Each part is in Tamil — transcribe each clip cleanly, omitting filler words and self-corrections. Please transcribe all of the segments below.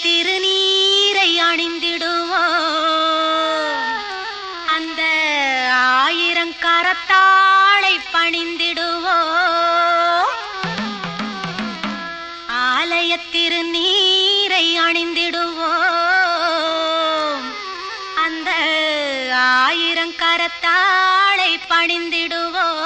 திருநீரை அணிந்திடுவோம். அந்த 1000 கரத்தாளை பணிந்திடுவோம். ஆலய திருநீரை அணிந்திடுவோம். அந்த 1000 கரத்தாளை பணிந்திடுவோம்.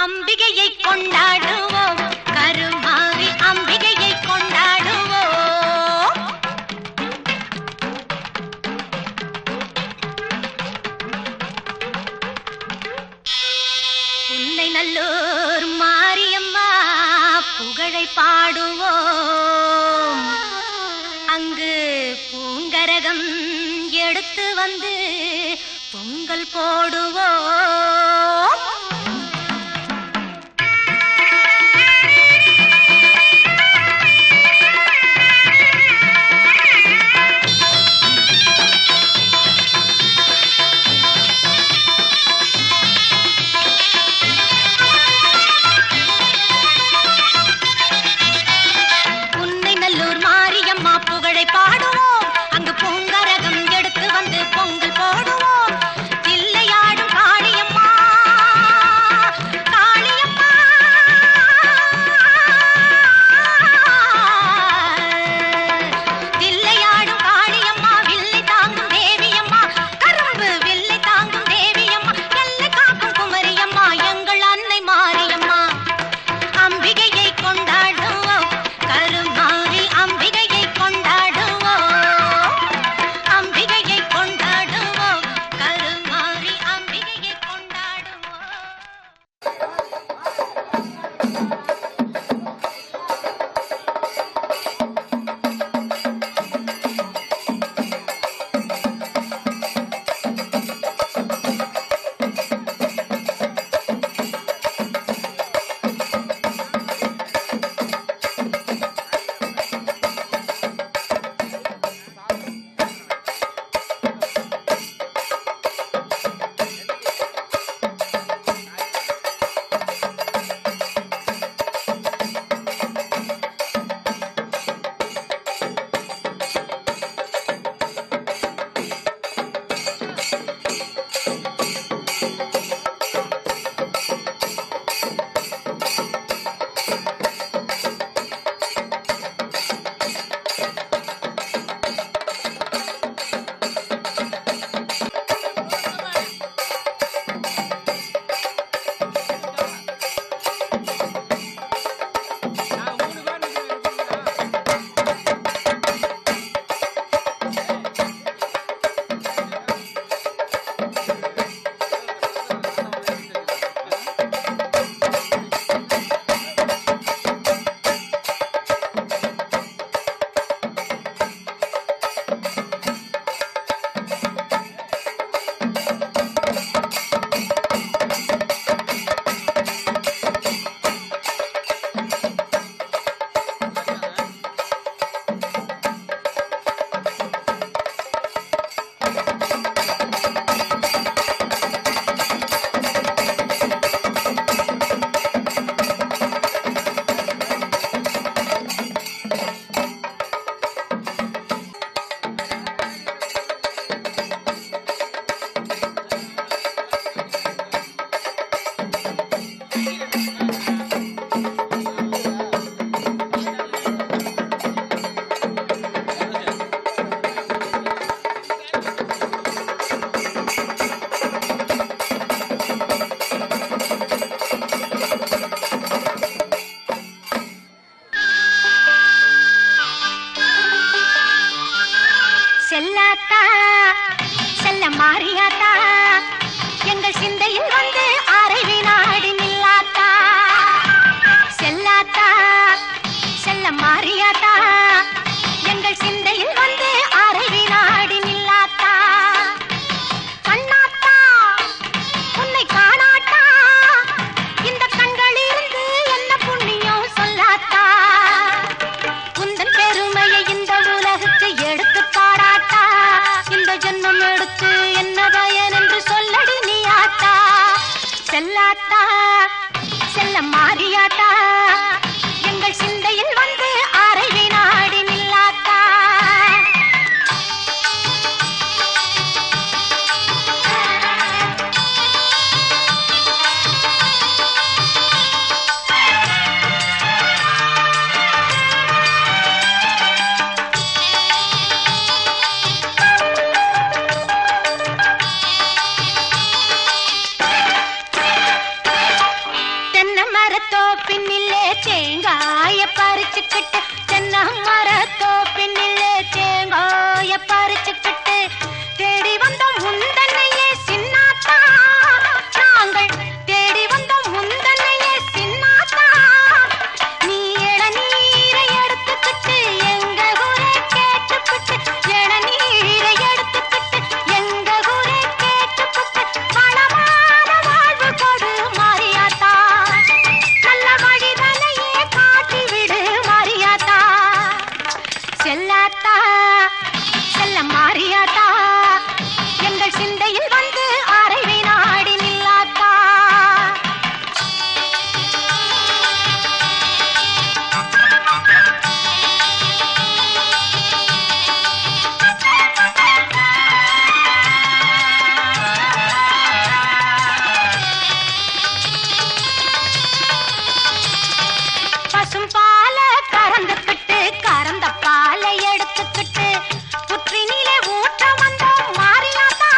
அம்பிகையை கொண்டாடுவோம், கருமாரி அம்பிகையை கொண்டாடுவோம். உன்னை நல்லூர் மாரியம்மா புகழை பாடுவோம். அங்கு பூங்கரகம் எடுத்து வந்து பொங்கல் போடுவோம். பாடுவோம். அங்கு பூங்கரகம் எடுத்து வந்து பொங்கல் போடுவோம். தில்லையாடும் காளியம்மா, காளியம்மா, தில்லையாடும் காளியம்மா, வில்லை தாங்கும் தேவியம்மா, கரும்பு வில்லை தாங்கும் தேவியம்மா, எல்லை காக்கும் குமரியம்மா, எங்கள் அன்னை மாரியம்மா. அம்பிகையை கொண்டாடுவோம், கருமாரி அம்பிகையை கொண்டாடுவோம். அம்பிகையை கொண்டாடுவோம், கருமாரி அம்பிகையை கொண்டாடுவோம். பின்னிலே தேங்காய பறிச்சுக்கிட்டு தென்னை மரத்தோப்பினிலே தேங்காய பறிச்சுக்கிட்டு தேடி வந்தோம் முந்தன்னையே சின்னாத்தா நாங்கள் தேடி வந்தோம் முந்தன்னையே சின்னாத்தா நீ இளநீரை எடுத்துக்கிட்டு எங்க ஊரை கேட்டுக்கிட்டு இளநீரை எடுத்துக்கிட்டு எங்க ஊரை கேட்டுக்கிட்டு வளமான வாழ்வு கொடு மாரியாத்தா நல்ல வழிதலையே காட்டி விடு மாரியாத்தா செல்லாத்தா செல்ல மாரியாத்தா எங்கள் சிந்தையில் வந்து அரைவை நாடி நில்லாத்தா பசும் பால கறந்துக்கிட்டு கறந்த பாலை எடுத்துக்கிட்டு புற்றினிலே ஊற்ற வந்தோம் மாரியாத்தா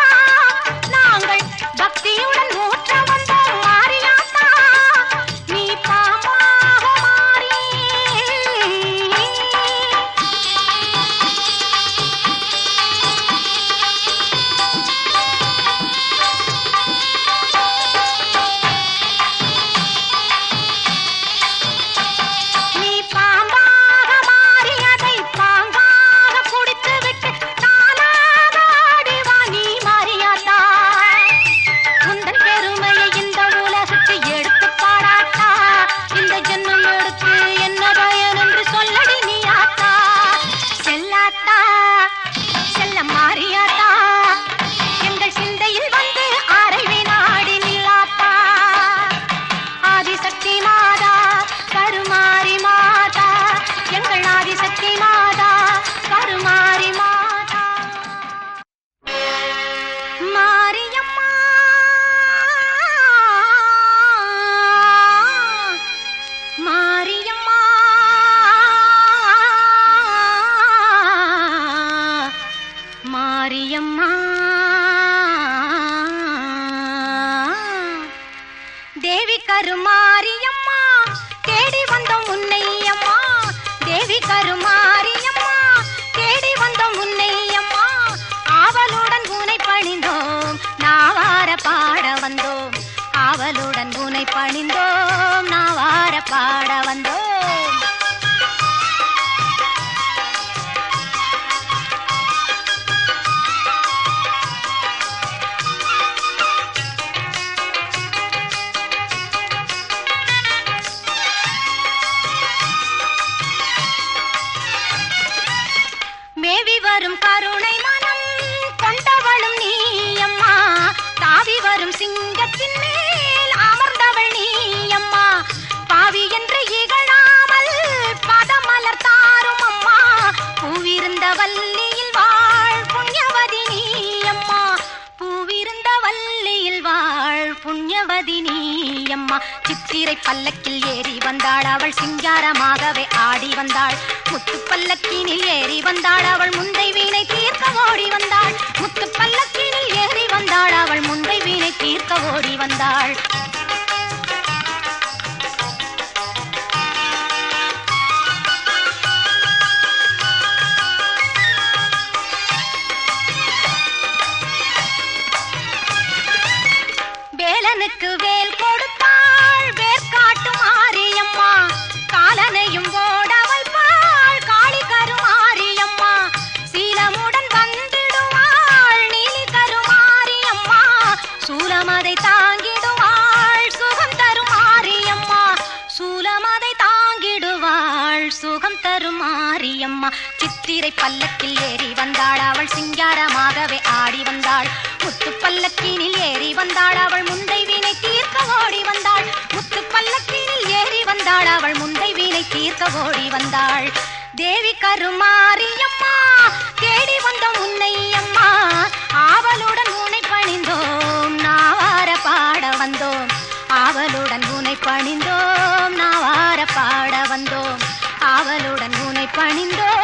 நாங்கள் பக்தியுடன் ஊற்ற வந்தோம் மாரியாத்தா நீ பாம்பாக மாறி நீ பாம்பாக மாறி அதை பாங்காக குடித்து விட்டு தானாக ஆடிவா நீ மாரியாத்தா உந்தன் பெருமையை இந்த உலகுக்கு எடுத்து பாடாத்தா இந்த ஜென்மம் எடுத்து என்ன பயன் என்று சொல்லடி நீ ஆத்தா செல்லாத்தா செல்ல மாரியாத்தா எங்கள் சிந்தையில் வந்து அரைவை நாடி நில்லாத்தா ஆதிசக்தி மாதா கருமாரி மாதா எங்கள் ஆதிசக்தி மாதா கருமாரி மாதா மாரியம்மா மாரியம்மா மாரியம்மா தேவி கருமாரியம்மா தேடி வந்தோம் உன்னையம்மா தேவி கருமாரியம்மா தேடி வந்தோம் உன்னையம்மா ஆவலுடன் உனை பணிந்தோம் நாவார பாட வந்தோம் ஆவலுடன் உனை பணிந்தோம் நாவார பாட வந்தோம் மேவி வரும் கருணை மனம் கொண்டவளும் நீயம்மா தாவி வரும் சிங்கத்தின் மேல் அமர்ந்தவள் நீயம்மா பாவி என்று இகழாமல் பதமலர் தாரும் அம்மா பூவிருந்த வல்லியில் வாழ் புண்ணியவதி நீயம்மா பூவிருந்த வல்லியில் வாழ் புண்ணியவதி நீயம்மா சித்திரை பல்லக்கில் ஏறி வந்தாள் அவள் சிங்காரமாகவே ஆடி வந்தாள் முத்து பல்லக்கினில் ஏறி வந்தாள் அவள் முந்தை வீணை தீர்க்க ஓடி வந்தாள் முத்து பல்லக்கினில் ஏறி வந்தாள் அவள் முந்தை வீணை தீர்க்க ஓடி வந்தாள் வேலனுக்கு வேல் கொடுத்தாள் வேர்க்காட்டு மாரியம்மா காலனையும் ஓட வைப்பாள் காளி கருமாரியம்மா சீலமுடன் வந்திடுவாள் நீலி கருமாரியம்மா சூலமதை தாங்கிடுவாள் சுகம் தருமாரியம்மா சூலமதை தாங்கிடுவாள் சுகம் தருமாரியம்மா சித்திரை பல்லக்கில் ஏறி வந்தாள் அவள் சிங்காரமாகவே ஆடி வந்தாள் முத்து பல்லக்கினில் ஏறி வந்தாள் அவள் முந்தை வீணை தீர்க்க ஓடி வந்தாள் முத்து பல்லக்கினில் ஏறி வந்தாள் அவள் முந்தை வீணை தீர்க்க ஓடி வந்தாள் தேவி கருமாரியம்மா தேடி வந்தோம் உன்னையம்மா ஆவலுடன் உனை பணிந்தோம் நாவார பாட வந்தோம் ஆவலுடன் உனை பணிந்தோம் நாவார பாட வந்தோம் ஆவலுடன் உனை பணிந்தோம்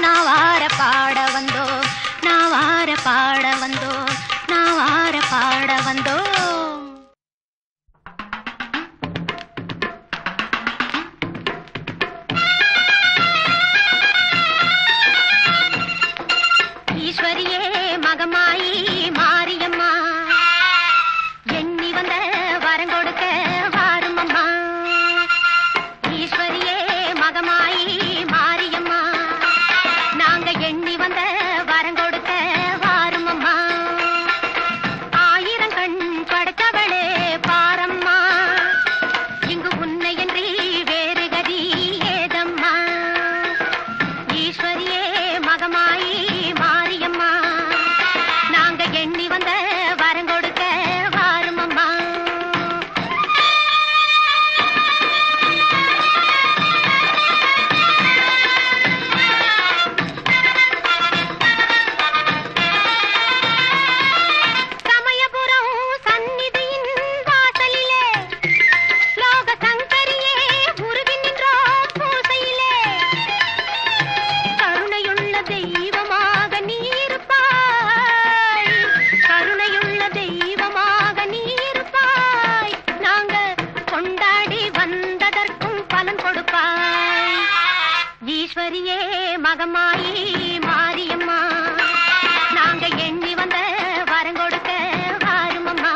நாவார பாட வந்தோம் நாவார பாட வந்தோம் நாவார பாட வந்தோம் மகேஸ்வரியே மகமாயி மாரியம்மா நாங்க எண்ணி வந்த வரங்கொடுக்க வாருமம்மா.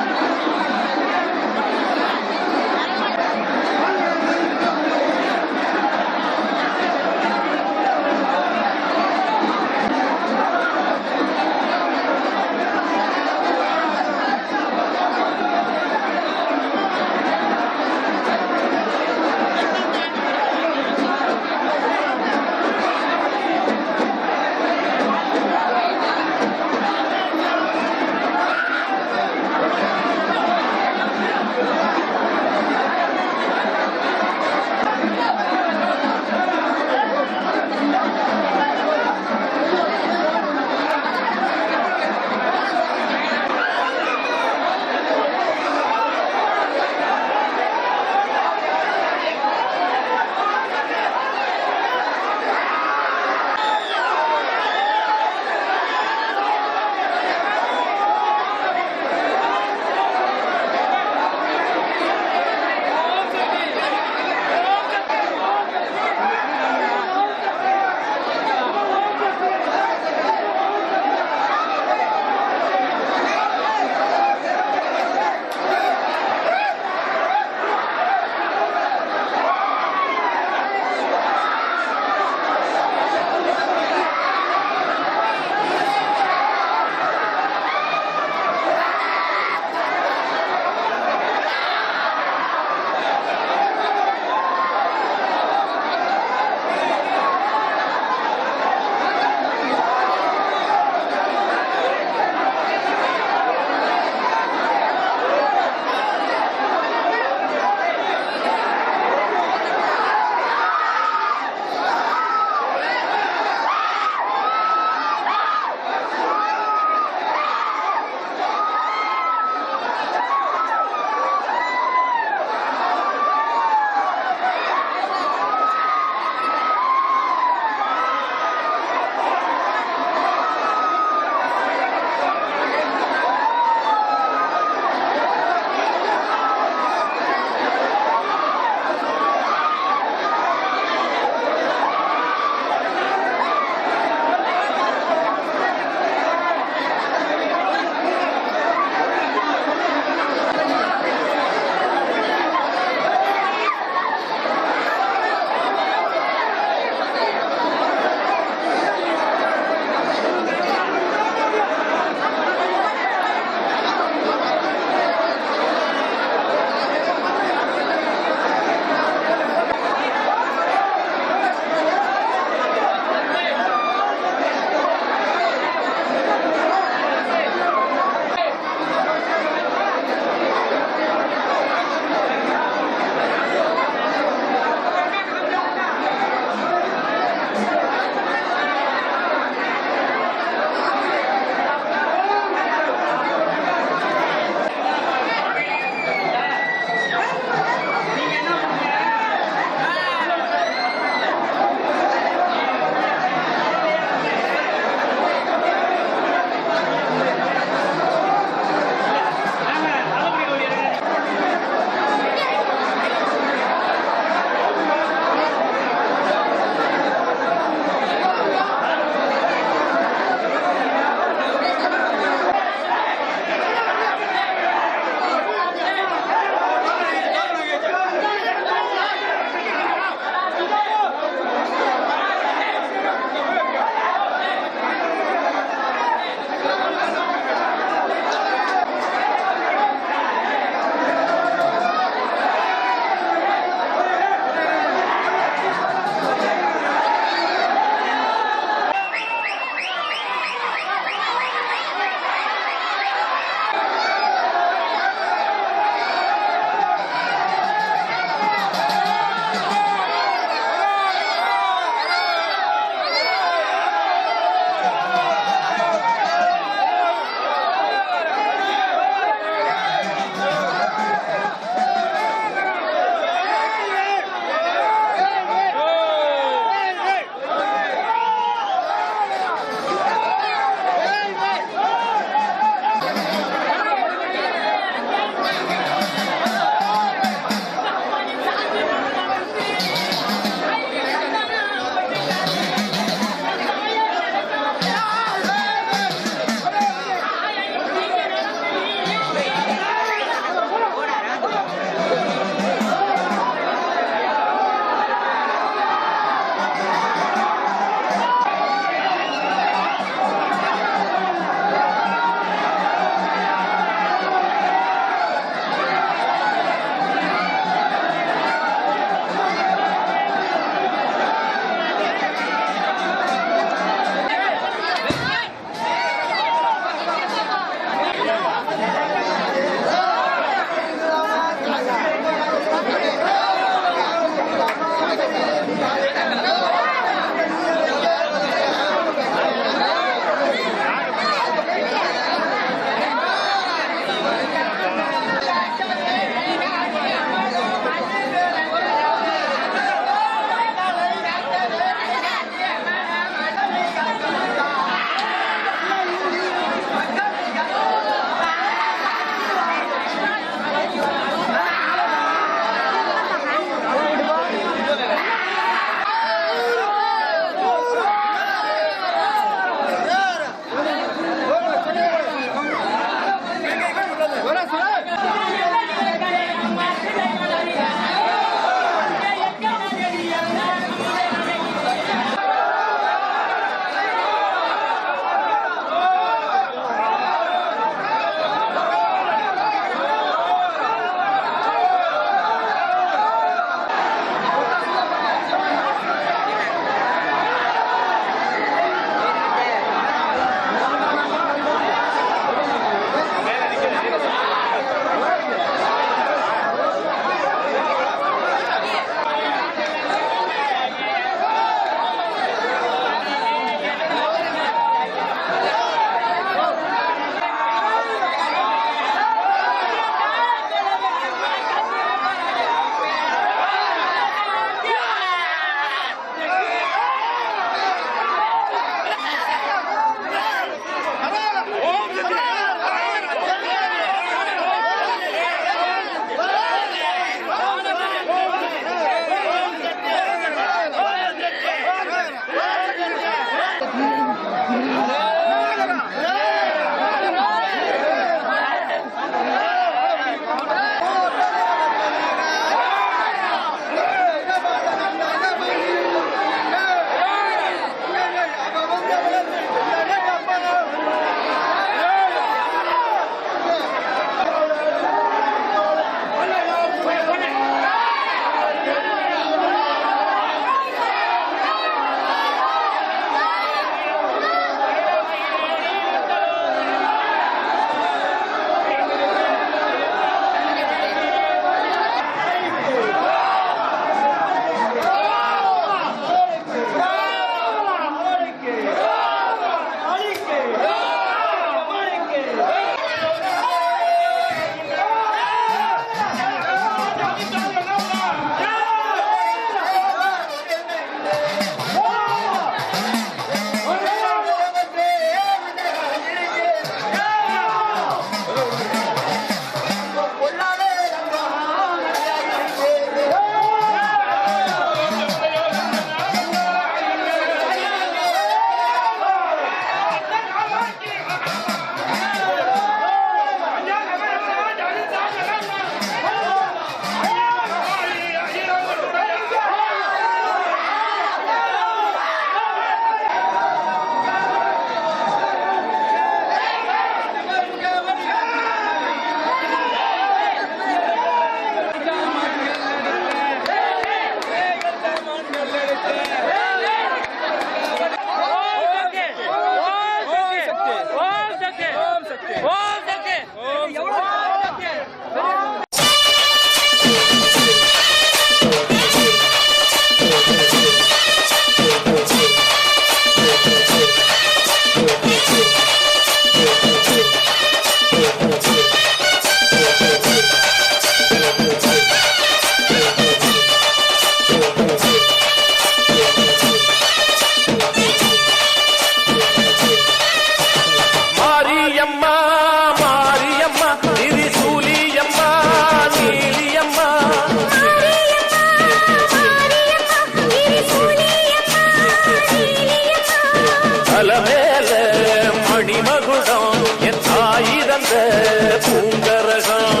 பூங்கரகம்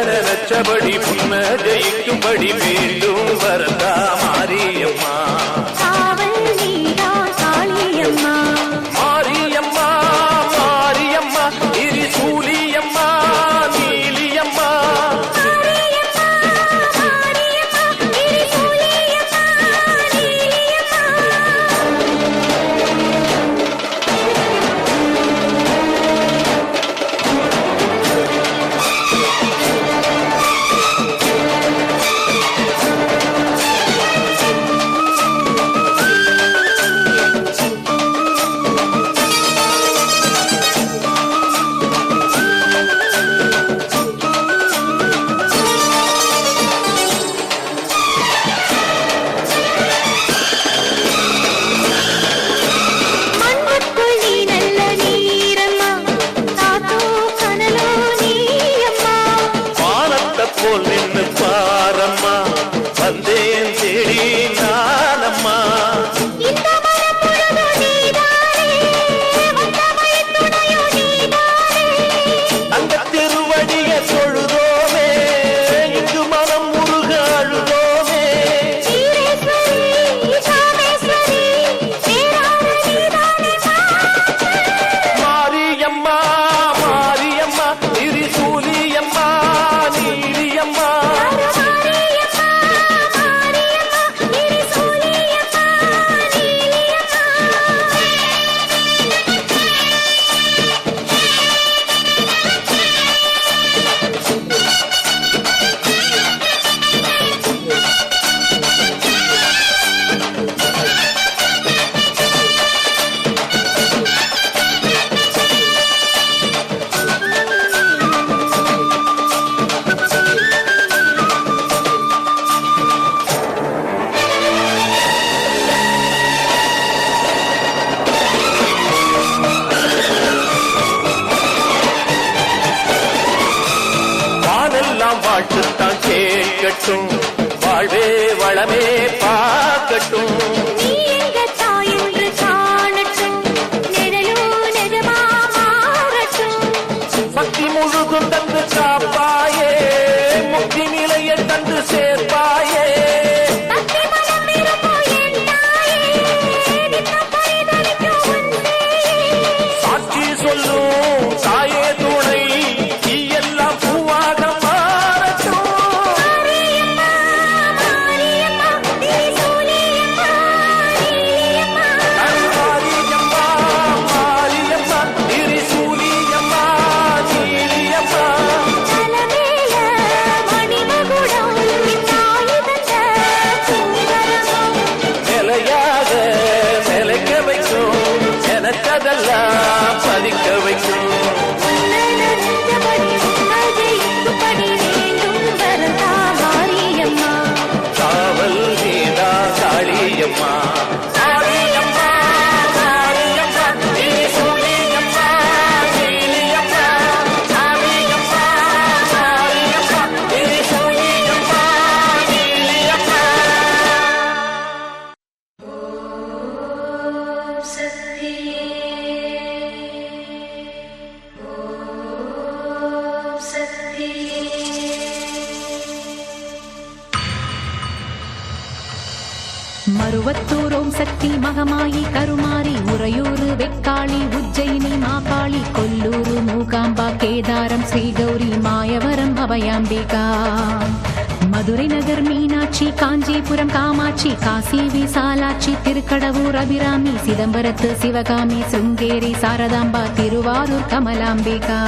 நினைச்சபடி புன்ன ஜெயிக்கும்படி மீண்டும் வரதா மாரியம்மா மாரியம்மா மாரியம்மா திரிசூலியம்மா நீலியம்மா போல் நின்று பாரம்மா வந்தேன் தேடி நானம்மா அந்த திருவடிய தொழுதோமே இங்கு மனம் முருக அழுதோமே மாரியம்மா மாரியம்மா திரிசூலியம்மா நீலியம்மா வாழ்த்துத்தான் கேட்கட்டும் வாழ்வே வளமே பார்க்கட்டும் பக்தி முழுதும் தந்து காப்பாயே முக்தி நிலையை தந்து சேர்ப்பாயே சாட்சி சொல்லும் தாயே துணை எல்லாம் பூவாக நினைச்சதெல்லாம் பதிக்க வைக்கும் காவல் நீதா காளியம்மா மருவத்தூர் ஓம் சக்தி மகமாயி கருமாரி உறையூரு வெக்காளி உஜ்ஜயினி மாகாளி கொல்லூரு மூகாம்பா கேதாரம் ஸ்ரீகௌரி மாயவரம் அபயாம்பிகா மதுரை நகர் மீனாட்சி காஞ்சிபுரம் காமாட்சி காசி விசாலாட்சி திருக்கடவூர் அபிராமி சிதம்பரத்து சிவகாமி சிருங்கேரி சாரதாம்பா திருவாரூர் கமலாம்பிகா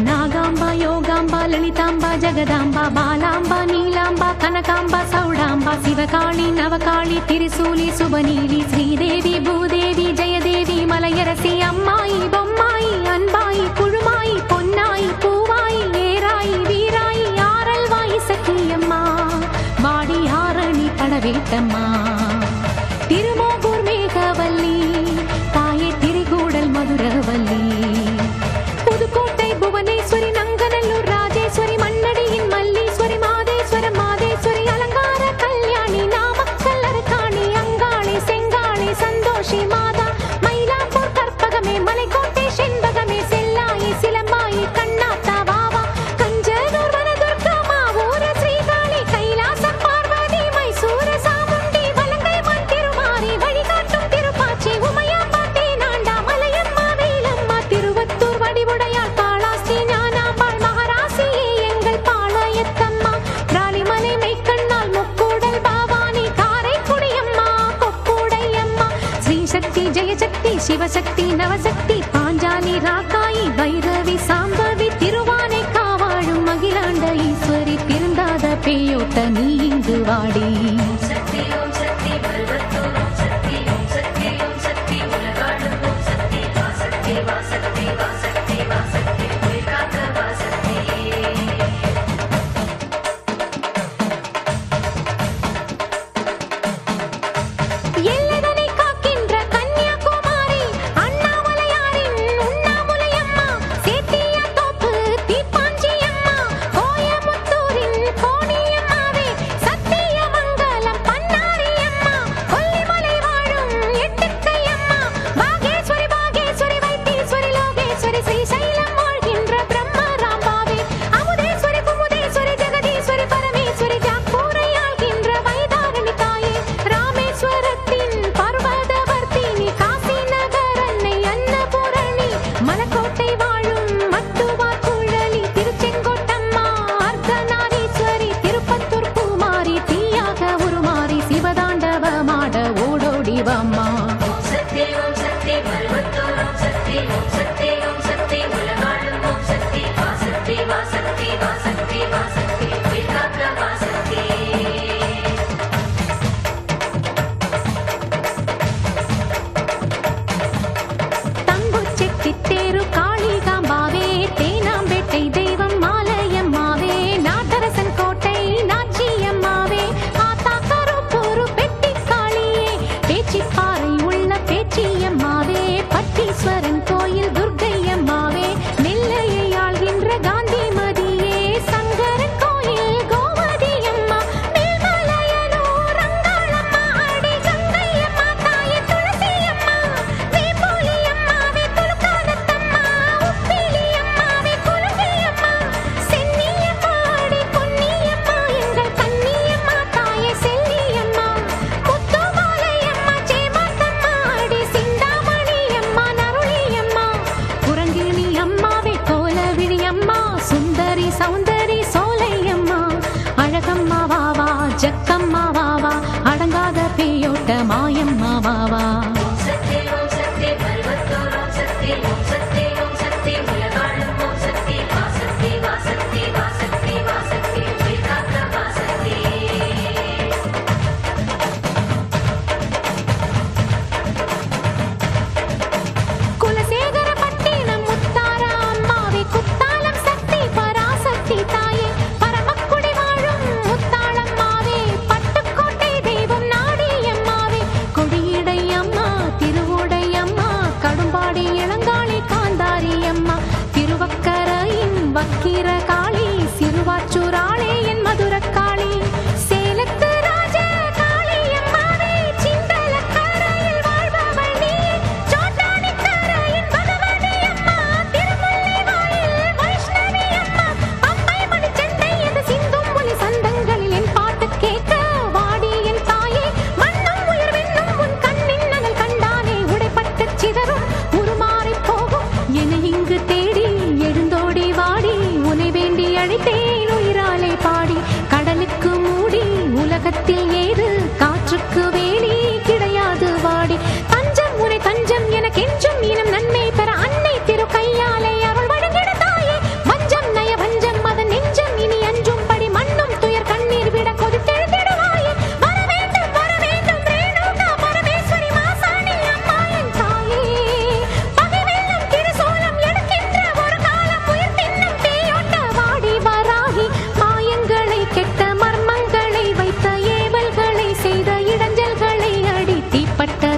நாகாம்பா யோகாம்பா லலிதாம்பா ஜெகதாம்பா பாலாம்பா நீலாம்பா கனகாம்பா சௌடாம்பா சிவகாளி நவகாளி திரிசூலி சுபநீலி ஸ்ரீதேவி பூதேவி ஜெயதேவி மலையரசி அம்மாயி பொம்மாயி அன்பாயி குழுமாயி பொன்னாயி பூவாயி ஏராயி வீராயி ஆரல்வாயி சக்கியம்மா வாடி ஆரணி படவேட்டம்மா திருமோகூர் மேகவல்லி தாயே திரிகூடல் மதுரவல்லி புதுக்கோட்டை புவனேஸ்வரி நங்கநல்லூர் ராஜேஸ்வரி மண்ணடியின் மல்லீஸ்வரி மாதேஸ்வரம் மாதேஸ்வரி அலங்கார கல்யாணி நாமக்கல் அரக்காணி அங்காளி செங்க பராசக்தி நவசக்தி பாஞ்சாலி ராக்காயி பைரவி சாம்பவி திருவானை காவாழும் அகிலாண்ட ஈஸ்வரி திருந்தாத பேயோட்ட நீ இங்கு வாடி.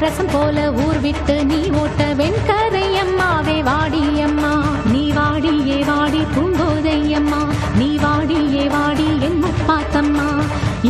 ரசம் போல ஊர் விட்டு நீ ஓட்ட வெண்கரை அம்மாவே வாடியம்மா. நீ வாடியே வாடி பூங்கோதையம்மா, நீ வாடியே வாடி என் முப்பாத்தம்மா.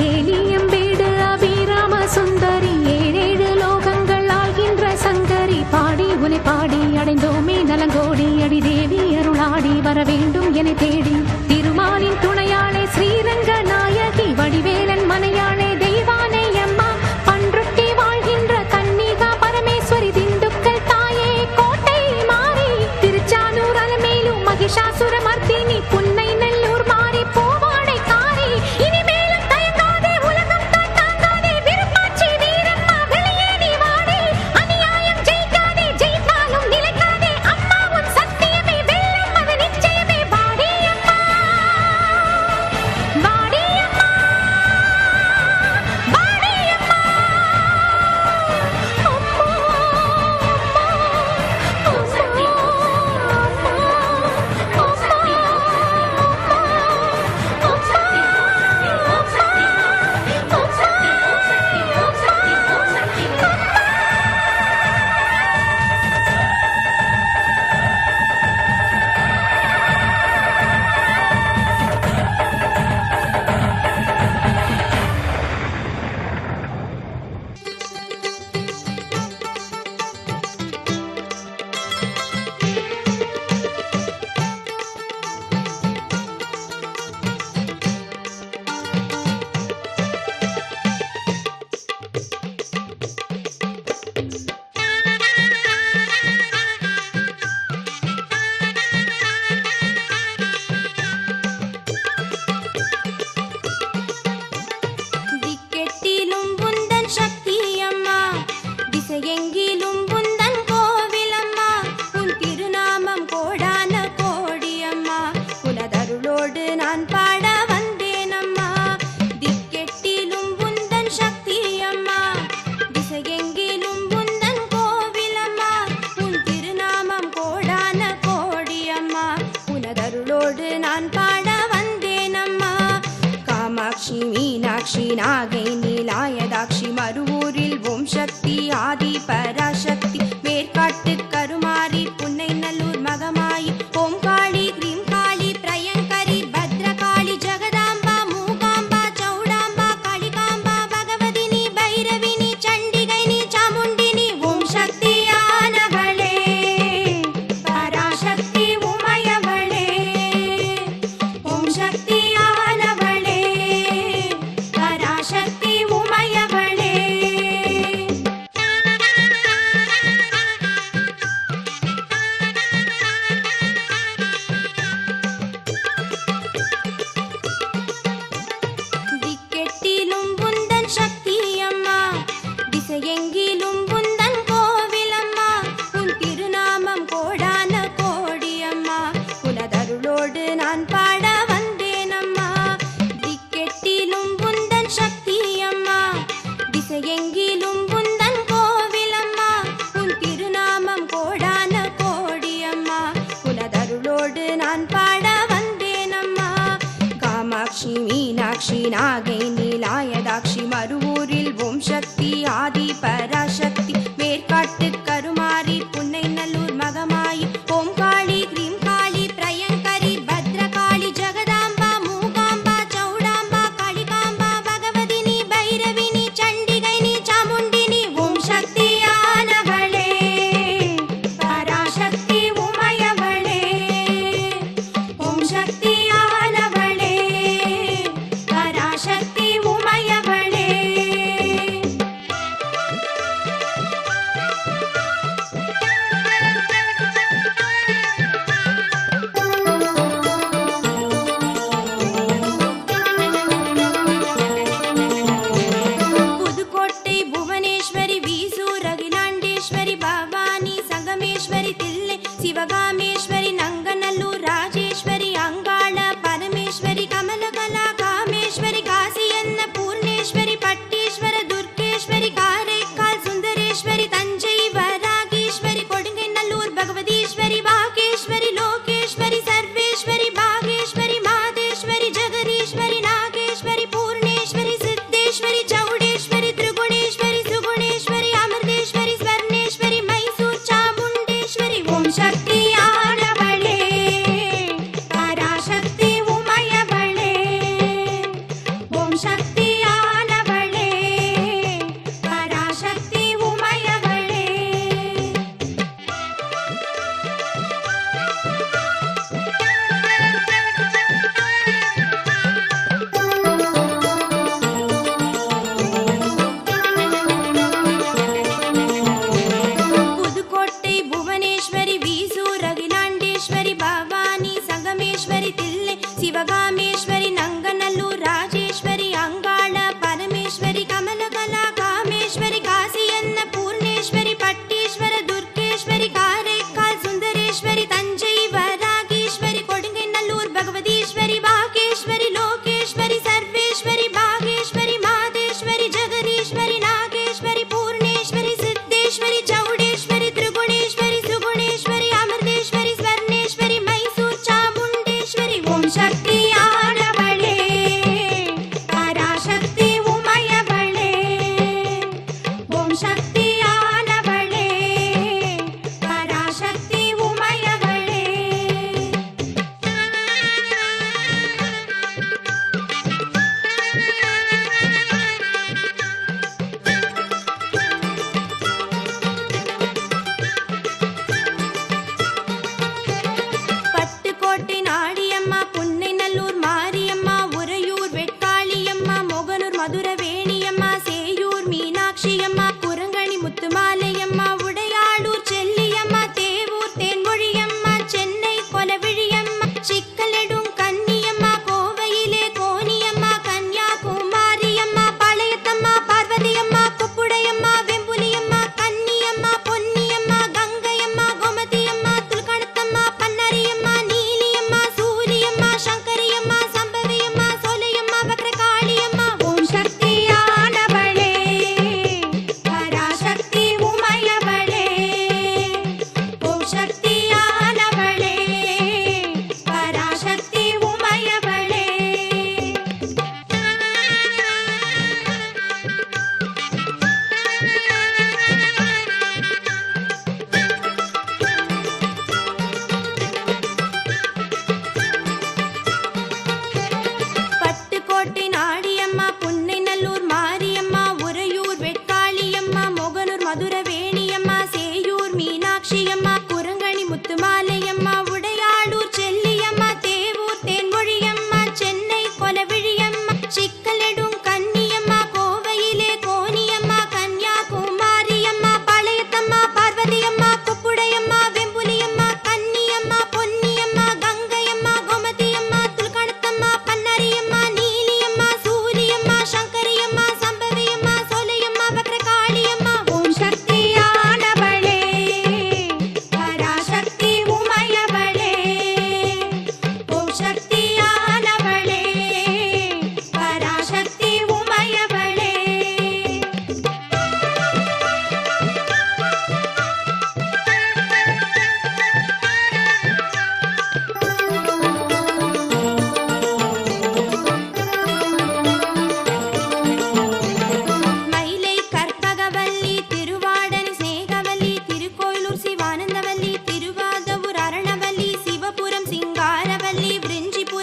ஏலியம்பேடு அபிராம சுந்தரி, ஏழேழு லோகங்கள் ஆள்கின்ற சங்கரி. பாடி உனை பாடி அடைந்தோமே நலங்கோடி, அடி தேவி அருளாடி வர வேண்டும் என தேடி. திருமாலின் துணையாளே ஸ்ரீரங்க நாயகி, வடிவேலன் மனையாளே தெய்வானை அம்மா. பன்ருட்டி வாழ்கின்ற கன்னிகா பரமேஸ்வரி, திண்டுக்கல் தாயே கோட்டை மாறி. திருச்சானூர் அலமேலு மகிஷாசுர மர்த்தினி, புன்னை நல்லூர் மாறி பூவாடை காரி. இனிமேலும் தயங்காதே உலகம் தான் தாங்காதே, விருப்பாச்சி வீரம்மா வெளியே நீ வாடி. அநியாயம் ஜெயிக்காதே, ஜெயித்தாலும் நான் பாட வந்தேன் அம்மா. திக்கெட்டிலும் உந்தன் சக்தி அம்மா, திசையெங்கிலும் உந்தன் கோவில் அம்மா. உன் திருநாமம் கோடான கோடி அம்மா, உனதருளோடு நான் பாட வந்தேன் அம்மா. காமாட்சி மீனாட்சி நாகை நீலாயதாட்சி மறுவூரில் ஓம் சக்தி ஆதி பராசக்தி மேற்காட்டு கருமாரி புன்னை நல்லூர் மகமாயி ஓம் காளி கிரீம் காளி பிரயங்கரி பத்ரகாளி ஜெகதாம்பா மூகாம்பா சௌடாம்பா காளிகாம்பா பகவதினி பைரவினி சண்டிகைனி சாமுண்டினி ஓம் சக்தியானவளே பராசக்தி உமையவளே ஓம் சக்தியானவளே பராசக்தி உமையவளே. திக்கெட்டிலும் உந்தன் சக்தி அம்மா, திசையெங்கிலும் உந்தன் கோவில் அம்மா. உன் திருநாமம் கோடான கோடி அம்மா, உனதருளோடு நான் பாட வந்தேன் அம்மா. திக்கெட்டிலும் உந்தன் சக்தி அம்மா, திசையெங்கிலும் உந்தன் கோவில் அம்மா. உன் திருநாமம் கோடான கோடி அம்மா, உனதருளோடு நான் பாட வந்தேன் அம்மா. காமாட்சி மீனாட்சி நாகை நீலாயதாட்சி மறுவூரில் ஓம் சக்தி ஆதி பராசக்தி மேற்காட்டு கருமாரி புன்னை நல்லூர் மகமாயி ஓம் காளி கிரீம் காளி பிரயங்கரி பத்ரகாளி ஜெகதாம்பா மூகாம்பா சௌடாம்பா காளிகாம்பா பகவதினி பைரவினி சண்டிகைனி சாமுண்டினி ஓம் சக்தியானவளே பராசக்தி உமையவளே ஓம் சக்தியானவளே பராசக்தி உமையவளே. புதுக்கோட்டை புவனேஸ்வரி வீசூர் அகிலாண்டேஸ்வரி பவானி சங்கமேஸ்வரி தில்லை சிவகாமேஸ்வரி நங்கநல்லூர் ராஜேஸ்வரி அங்காள பரமேஸ்வரி கமலகலா காமேஸ்வரி காசியன்ன பூர்ணேஸ்வரி பட்டேஸ்வர துர்கேஸ்வரி காரைக்கால் சுந்தரேஸ்வரி தஞ்சை வராகேஸ்வரி கொடுங்கை நல்லூர் பகவதீஸ்வரி பாகேஸ்வரி லோகேஸ்வரி சர்வேஸ்வரி பாகேஸ்வரி மாதேஸ்வரி ஜெகதீஸ்வரி நாகேஸ்வரி பூர்ணேஸ்வரி சித்தேஸ்வரி சௌடேஸ்வரி திரிகுணேஸ்வரி சுகுணேஸ்வரி அமிர்தேஸ்வரி ஸ்வர்ணேஸ்வரி மைசூர் சாமுண்டேஸ்வரி ஓம் சக்தியானவளே பராசக்தி உமையவளே ஓம் சக்தியானவளே பராசக்தி உமையவளே. புதுக்கோட்டை புவனேஸ்வரி வீசூர் அகிலாண்டேஸ்வரி பவானி சங்கமேஸ்வரி தில்லை சிவகாமேஸ்வரி நங்கநல்லூர் ராஜேஸ்வரி அங்காள பரமேஸ்வரி கமலகலா காமேஸ்வரி காசியன்ன பூர்ணேஸ்வரி பட்டேஸ்வர துர்கேஸ்வரி காரைக்கால் சுந்தரேஸ்வரி தஞ்சை வராகேஸ்வரி கொடுங்கை நல்லூர் பகவதீஸ்வரி பாகேஸ்வரி லோகேஸ்வரி சர்வேஸ்வரி பாகேஸ்வரி மாதேஸ்வரி ஜெகதீஸ்வரி நாகேஸ்வரி பூர்ணேஸ்வரி சித்தேஸ்வரி சௌடேஸ்வரி திரிகுணேஸ்வரி சுகுணேஸ்வரி அமிர்தேஸ்வரி ஸ்வர்ணேஸ்வரி மைசூர் சாமுண்டேஸ்வரி ஓம் சக்தியானவளே பராசக்தி உமையவளே ஓம் சக்தியானவளே பராசக்தி உமையவளே. சக்தியானவளே பராசக்தி உமையவளே மயிலை கற்பகவல்லி திருவாடனை சேகவல்லி திருக்கோயிலூர் சிவானந்தவல்லி திருவாதவூர் அரணவல்லி சிவபுரம் சிங்காரவல்லி விருஞ்சிபுரம்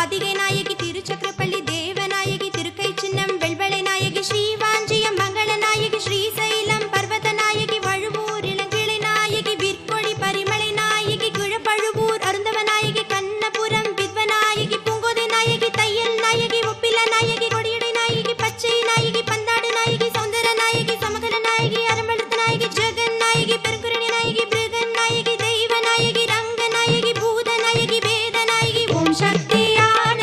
பாதிகை நாயகி திருச்சக்கரப்பள்ளி தேவநாயகி திருக்கை சின்னம் வெள்வளை நாயகி ஸ்ரீவாஞ்சியம் மங்கள நாயகி ஸ்ரீசைலம் பர்வத நாயகி வழுவூர் இளங்கிளை நாயகி விற்கொழி பரிமளை நாயகி குழப்பழுவூர் அருந்தவ நாயகி கண்ணபுரம் வித்வநாயகி பூங்கோதை நாயகி தையல் நாயகி ஒப்பில நாயகி கொடியடை நாயகி பச்சை நாயகி பந்தாடு நாயகி சௌந்தர நாயகி சமகர நாயகி அரம்பழுத்த நாயகி ஜெகன் நாயகி பெருங்குரணி நாயகி பிருகன் நாயகி தெய்வ நாயகி ரங்க நாயகி பூத நாயகி வேத நாயகி ஓம் சக்தியான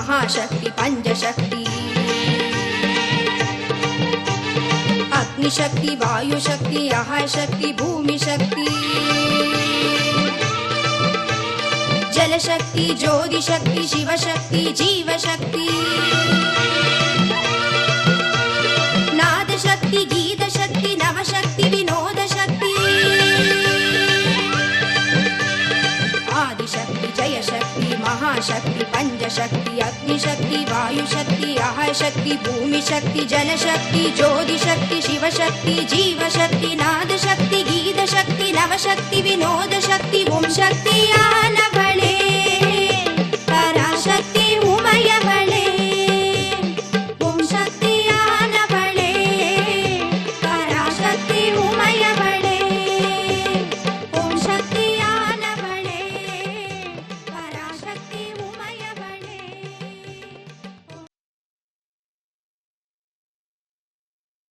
महाशक्ति पंचशक्ति अग्निशक्ति वायुशक्ति आहारशक्ति भूमिशक्ति जलशक्ति ज्योतिशक्ति शिवशक्ति जीवशक्ति नादशक्ति गीतशक्ति नवशक्ति विनोदशक्ति आदिशक्ति जयशक्ति महाशक्ति पंचशक्ति अग्निशक्ति वायुशक्ति आहारशक्ति भूमिशक्ति जलशक्ति ज्योतिशक्ति शिवशक्ति जीवशक्ति नादशक्ति गीतशक्ति नवशक्ति विनोदशक्ति ओम शक्ति